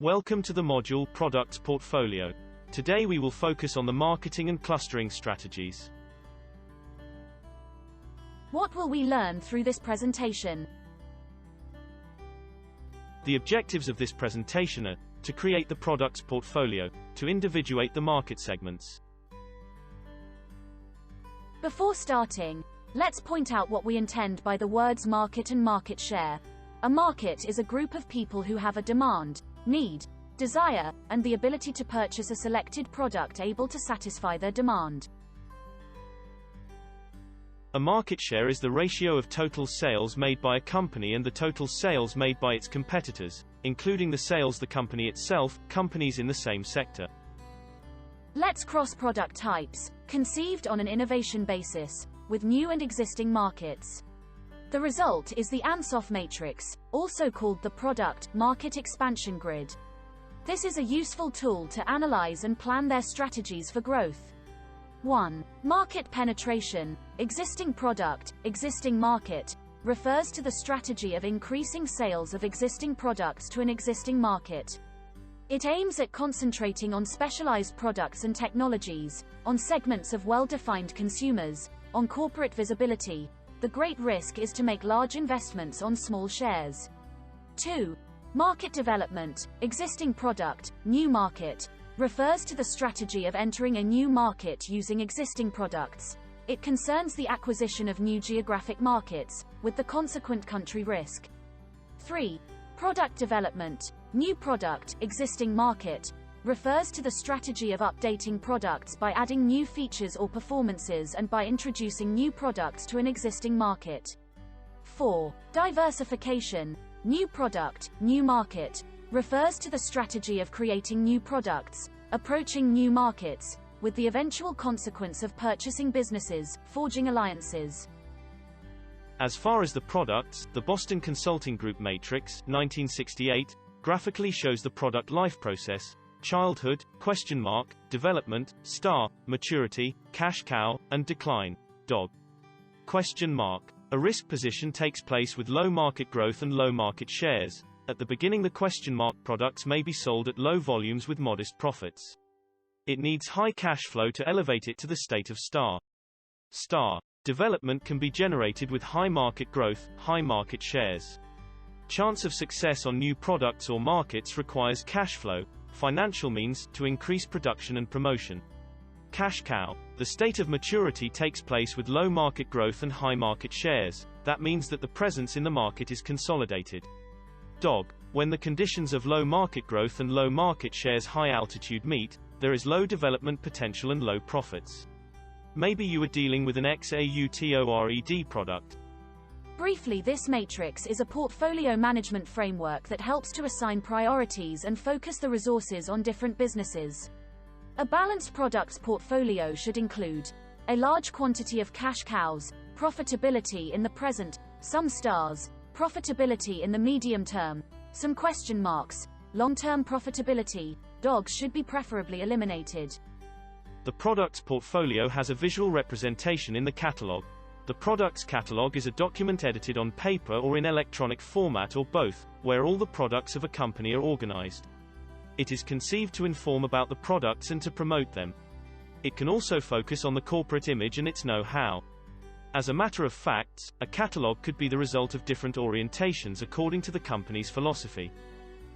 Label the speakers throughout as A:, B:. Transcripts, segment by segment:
A: Welcome to the module Products Portfolio. Today we will focus on the marketing and clustering strategies.
B: What will we learn through this presentation?
A: The objectives of this presentation are to create the products portfolio, to individuate the market segments.
B: Before starting, let's point out what we intend by the words market and market share. A market is a group of people who have a demand, need, desire, and the ability to purchase a selected product able to satisfy their demand.
A: A market share is the ratio of total sales made by a company and the total sales made by its competitors, including the sales the company itself, companies in the same sector.
B: Let's cross product types, conceived on an innovation basis, with new and existing markets. The result is the Ansoff matrix, also called the Product Market Expansion Grid. This is a useful tool to analyze and plan their strategies for growth. 1. Market penetration. Existing product, existing market, refers to the strategy of increasing sales of existing products to an existing market. It aims at concentrating on specialized products and technologies, on segments of well-defined consumers, on corporate visibility. The great risk is to make large investments on small shares. 2. Market development. Existing product, new market, refers to the strategy of entering a new market using existing products. It concerns the acquisition of new geographic markets, with the consequent country risk. 3. Product development. New product, existing market, refers to the strategy of updating products by adding new features or performances and by introducing new products to an existing market. 4. Diversification. New product, new market, refers to the strategy of creating new products, approaching new markets, with the eventual consequence of purchasing businesses, forging alliances.
A: As far as the products, the Boston Consulting Group matrix, 1968, graphically shows the product life process: childhood, development, maturity, cash cow, and decline, dog. A risk position takes place with low market growth and low market shares. At the beginning the products may be sold at low volumes with modest profits. It needs high cash flow to elevate it to the state of star. Development can be generated with high market growth, high market shares. Chance of success on new products or markets requires cash flow, financial means, to increase production and promotion. Cash cow. The state of maturity takes place with low market growth and high market shares. That means that the presence in the market is consolidated. Dog. When the conditions of low market growth and low market shares high altitude meet, there is low development potential and low profits. Maybe you are dealing with an XAUTORED product.
B: Briefly, this matrix is a portfolio management framework that helps to assign priorities and focus the resources on different businesses. A balanced products portfolio should include a large quantity of cash cows, profitability in the present, some stars, profitability in the medium term, some question marks, long-term profitability. Dogs should be preferably eliminated.
A: The products portfolio has a visual representation in the catalog. The products catalog is a document edited on paper or in electronic format or both, where all the products of a company are organized. It is conceived to inform about the products and to promote them. It can also focus on the corporate image and its know-how. As a matter of fact, a catalog could be the result of different orientations according to the company's philosophy.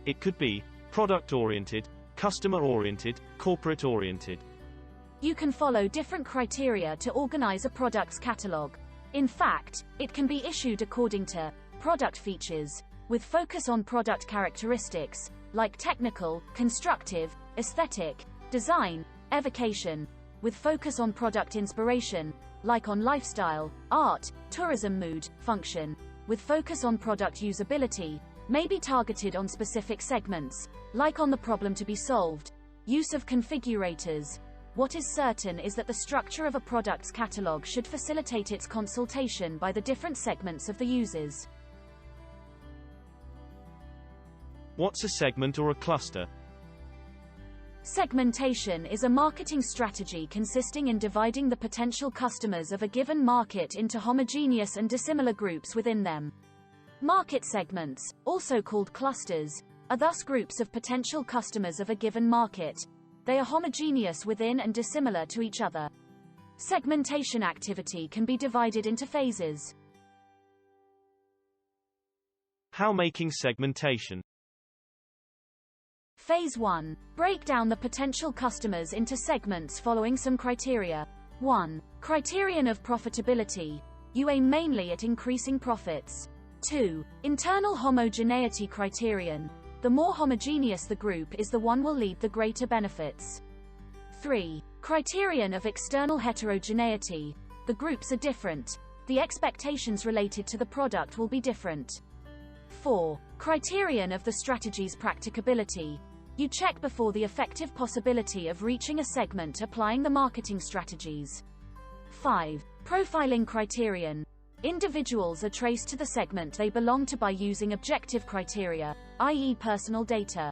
A: It could be product-oriented, customer-oriented, corporate-oriented.
B: You can follow different criteria to organize a product's catalog. In fact, it can be issued according to product features, with focus on product characteristics, like technical, constructive, aesthetic, design, evocation, with focus on product inspiration, like on lifestyle, art, tourism, mood, function, with focus on product usability, may be targeted on specific segments, like on the problem to be solved, use of configurators. What is certain is that the structure of a product's catalog should facilitate its consultation by the different segments of the users.
A: What's a segment or a cluster?
B: Segmentation is a marketing strategy consisting in dividing the potential customers of a given market into homogeneous and dissimilar groups within them. Market segments, also called clusters, are thus groups of potential customers of a given market. They are homogeneous within and dissimilar to each other. Segmentation activity can be divided into phases.
A: How making segmentation?
B: Phase 1. Break down the potential customers into segments following some criteria. 1. Criterion of profitability. You aim mainly at increasing profits. 2. Internal homogeneity criterion. The more homogeneous the group is, the one will lead the greater benefits. 3. Criterion of external heterogeneity. The groups are different. The expectations related to the product will be different. 4. Criterion of the strategy's practicability. You check before the effective possibility of reaching a segment applying the marketing strategies. 5. Profiling criterion. Individuals are traced to the segment they belong to by using objective criteria, i.e. personal data.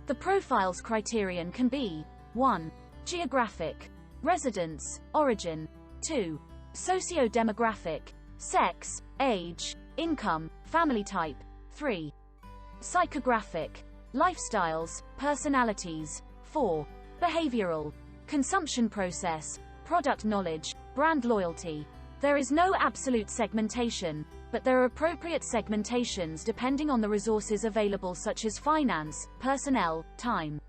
B: The profiles criterion can be 1. Geographic. Residence, origin. 2. Socio-demographic. Sex, age, income, family type. 3. Psychographic. Lifestyles, personalities. 4. Behavioral. Consumption process, product knowledge, brand loyalty. There is no absolute segmentation, but there are appropriate segmentations depending on the resources available, such as finance, personnel, time.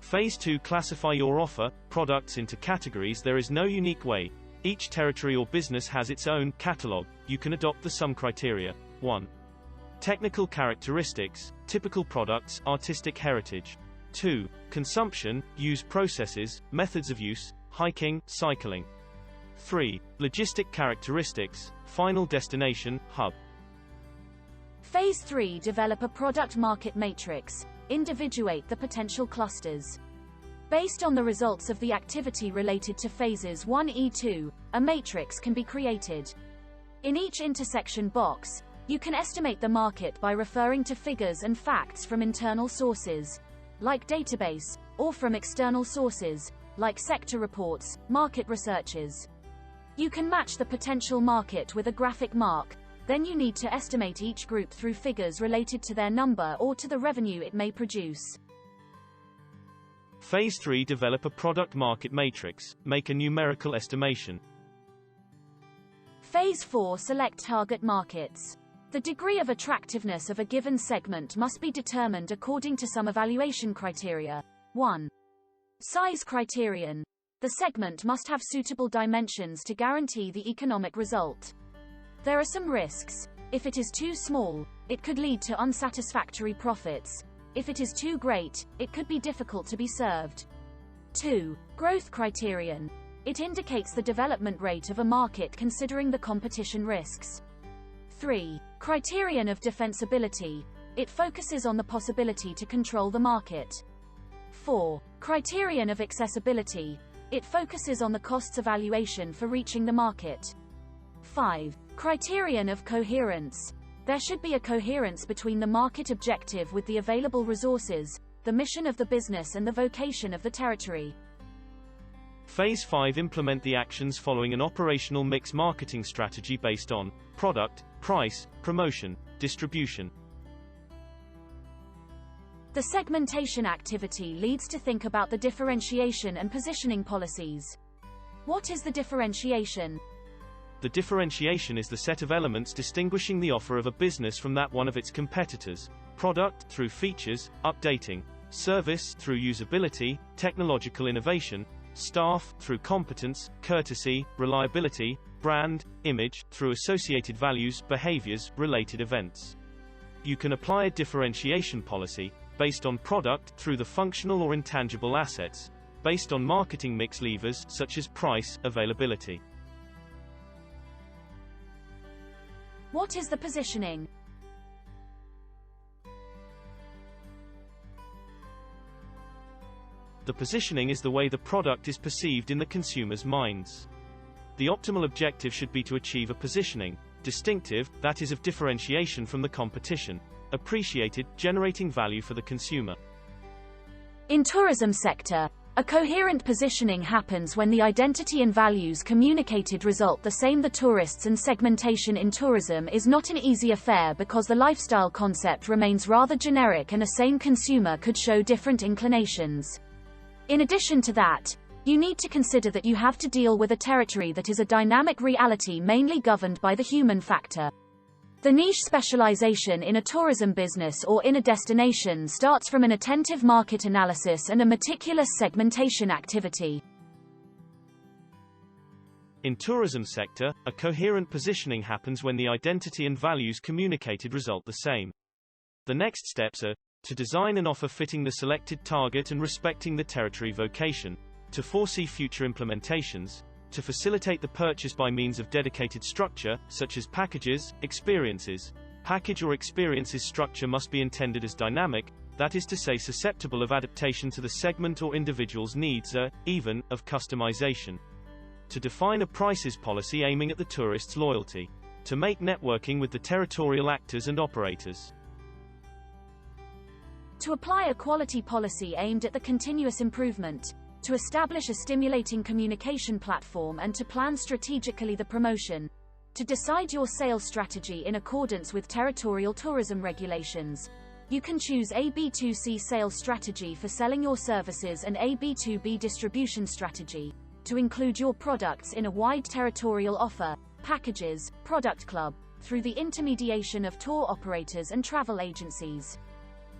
A: Phase 2. Classify your offer, products into categories. There is no unique way. Each territory or business has its own catalog. You can adopt the sum criteria. 1. Technical characteristics, typical products, artistic heritage. 2. Consumption, use processes, methods of use, hiking, cycling. 3. Logistic characteristics, final destination, hub.
B: Phase 3. Develop a product market matrix. Individuate the potential clusters. Based on the results of the activity related to phases 1E2, a matrix can be created. In each intersection box, you can estimate the market by referring to figures and facts from internal sources, like database, or from external sources, like sector reports, market researches. You can match the potential market with a graphic mark, then you need to estimate each group through figures related to their number or to the revenue it may produce.
A: Phase 3. Develop a product market matrix. Make a numerical estimation.
B: Phase 4. Select target markets. The degree of attractiveness of a given segment must be determined according to some evaluation criteria. 1. Size criterion. The segment must have suitable dimensions to guarantee the economic result. There are some risks. If it is too small, it could lead to unsatisfactory profits. If it is too great, it could be difficult to be served. 2. Growth criterion. It indicates the development rate of a market considering the competition risks. 3. Criterion of defensibility. It focuses on the possibility to control the market. 4. Criterion of accessibility. It focuses on the costs evaluation for reaching the market. 5. Criterion of coherence. There should be a coherence between the market objective with the available resources, the mission of the business and the vocation of the territory.
A: Phase 5. Implement the actions following an operational mix marketing strategy based on product, price, promotion, distribution.
B: The segmentation activity leads to think about the differentiation and positioning policies. What is the differentiation?
A: The differentiation is the set of elements distinguishing the offer of a business from that one of its competitors. Product, through features, updating. Service, through usability, technological innovation. Staff, through competence, courtesy, reliability. Brand, image, through associated values, behaviors, related events. You can apply a differentiation policy, based on product, through the functional or intangible assets, based on marketing mix levers, such as price, availability.
B: What is the positioning?
A: The positioning is the way the product is perceived in the consumer's minds. The optimal objective should be to achieve a positioning, distinctive, that is of differentiation from the competition, appreciated, generating value for the consumer.
B: In tourism sector, A coherent positioning happens when the identity and values communicated result the same. The tourists and segmentation in tourism is not an easy affair because the lifestyle concept remains rather generic and a same consumer could show different inclinations. In addition to that, you need to consider that you have to deal with a territory that is a dynamic reality mainly governed by the human factor. The niche specialization in a tourism business or in a destination starts from an attentive market analysis and a meticulous segmentation activity.
A: In tourism sector, a coherent positioning happens when the identity and values communicated result the same. The next steps are to design an offer fitting the selected target and respecting the territory vocation, to foresee future implementations, to facilitate the purchase by means of dedicated structure, such as packages, experiences. Package or experiences structure must be intended as dynamic, that is to say susceptible of adaptation to the segment or individual's needs or, even, of customization. To define a prices policy aiming at the tourist's loyalty. To make networking with the territorial actors and operators.
B: To apply a quality policy aimed at the continuous improvement. To establish a stimulating communication platform and to plan strategically the promotion. To decide your sales strategy in accordance with territorial tourism regulations. You can choose a B2C sales strategy for selling your services and a B2B distribution strategy, to include your products in a wide territorial offer, packages, product club, through the intermediation of tour operators and travel agencies.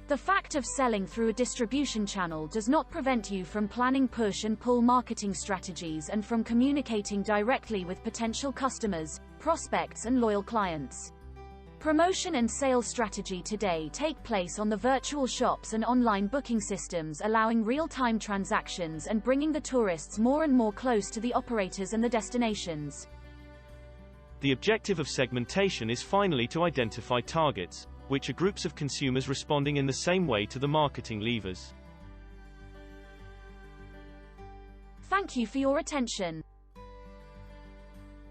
B: The fact of selling through a distribution channel does not prevent you from planning push and pull marketing strategies and from communicating directly with potential customers, prospects and loyal clients. Promotion and sales strategy today take place on the virtual shops and online booking systems, allowing real-time transactions and bringing the tourists more and more close to the operators and the destinations.
A: The objective of segmentation is finally to identify targets, which are groups of consumers responding in the same way to the marketing levers.
B: Thank you for your attention.